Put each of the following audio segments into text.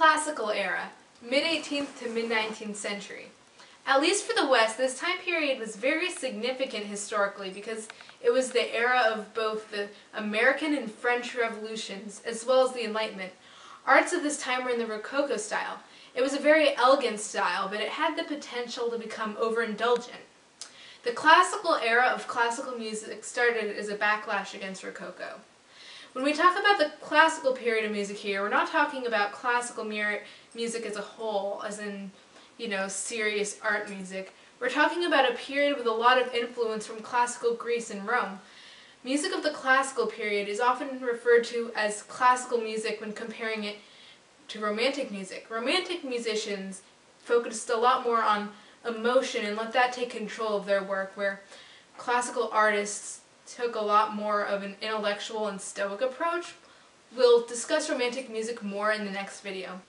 Classical era, mid-18th to mid-19th century. At least for the West, this time period was very significant historically because it was the era of both the American and French revolutions, as well as the Enlightenment. Arts of this time were in the Rococo style. It was a very elegant style, but it had the potential to become overindulgent. The classical era of classical music started as a backlash against Rococo. When we talk about the classical period of music here, we're not talking about classical music as a whole, as in, serious art music. We're talking about a period with a lot of influence from classical Greece and Rome. Music of the classical period is often referred to as classical music when comparing it to romantic music. Romantic musicians focused a lot more on emotion and let that take control of their work, where classical artists took a lot more of an intellectual and stoic approach. We'll discuss romantic music more in the next video.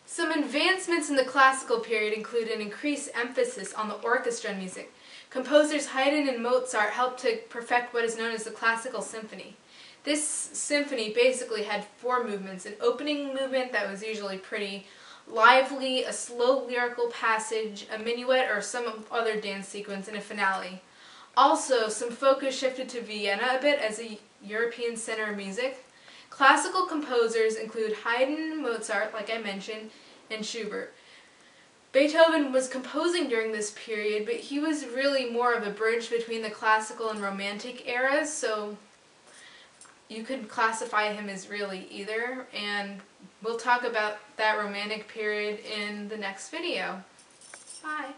Some advancements in the classical period include an increased emphasis on the orchestra music. Composers Haydn and Mozart helped to perfect what is known as the classical symphony. This symphony basically had 4 movements: an opening movement that was usually pretty lively, a slow lyrical passage, a minuet or some other dance sequence, and a finale. Also, some focus shifted to Vienna a bit as a European center of music. Classical composers include Haydn, Mozart, like I mentioned, and Schubert. Beethoven was composing during this period, but he was really more of a bridge between the classical and romantic eras, so you could classify him as really either, and we'll talk about that romantic period in the next video. Bye!